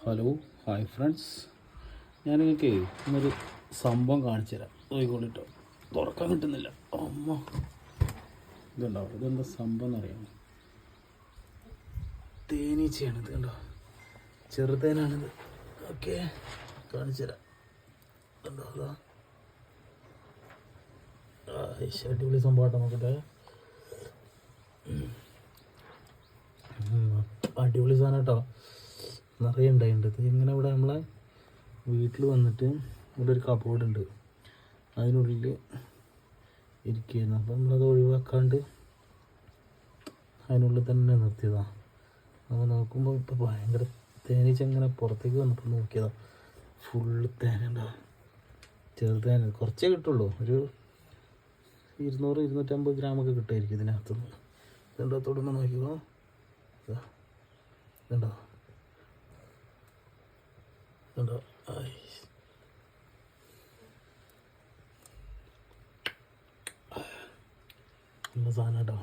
Hello hi friends, ഞാൻ നിങ്ങൾക്ക് ഇന്നൊരു സംഭവം കാണിച്ചു തരാം. നോക്കിക്കൊണ്ടിട്ടോ, തുറക്കാൻ കിട്ടുന്നില്ല. അമ്മ, ഇതുണ്ടാവും. ഇതെന്താ സംഭവം എന്നറിയാമോ? തേനീച്ചയാണിത്. കണ്ടോ, ചെറുതേനാണിത്. ഓക്കെ, കാണിച്ചു തരാം. കണ്ടോ, അതാ അടിപൊളി സംഭവമായിട്ട് നോക്കട്ടെ. അടിപൊളി സാധനം കേട്ടോ, നിറയെ ഉണ്ടായിട്ടുണ്ട്. ഇങ്ങനെ ഇവിടെ നമ്മളെ വീട്ടിൽ വന്നിട്ട് ഇവിടെ ഒരു കബോർഡ് ഉണ്ട്, അതിനുള്ളിൽ ഇരിക്കുകയായിരുന്നു. അപ്പം നമ്മളത് ഒഴിവാക്കാണ്ട് അതിനുള്ളിൽ തന്നെ നിർത്തിയതാണ്. അപ്പോൾ നോക്കുമ്പോൾ ഇപ്പോൾ ഭയങ്കര തേനീച്ച ഇങ്ങനെ പുറത്തേക്ക് വന്നപ്പോൾ നോക്കിയതാണ്. ഫുള്ള് തേനുണ്ടാവും. ചെറുതേന കുറച്ചേ കിട്ടുള്ളൂ, ഒരു 200-250 ഗ്രാമൊക്കെ കിട്ടുമായിരിക്കും ഇതിനകത്തുനിന്ന്. ഇതുണ്ടോ, തൊടുമ്പോൾ നോക്കിക്കോ. ഇതുണ്ടോ ഇതുണ്ടോ നല്ല സാധനം കേട്ടോ.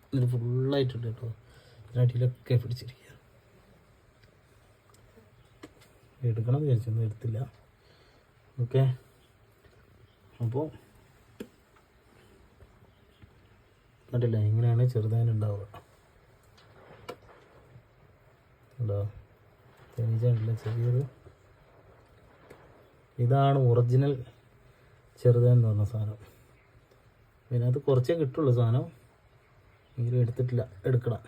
ഇതിന് ഫുള്ളായിട്ടുണ്ട് കേട്ടോ. ഇതിനടിയിലൊക്കെ പിടിച്ചിരിക്കുക. എടുക്കണം വിചാരിച്ചൊന്നും എടുത്തില്ല. ഓക്കെ, അപ്പോൾ കണ്ടില്ല, ഇങ്ങനെയാണ് ചെറുതാനുണ്ടാവുക. ഉണ്ടോ, തേനീച്ച ഉണ്ടല്ലോ ചെറിയത്. ഇതാണ് ഒറിജിനൽ ചെറുതാൻ എന്ന് പറഞ്ഞ സാധനം. പിന്നെ അത് കുറച്ചേ കിട്ടുള്ളൂ സാധനം, എങ്കിലും എടുത്തിട്ടില്ല, എടുക്കണം.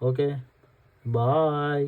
Okay, bye.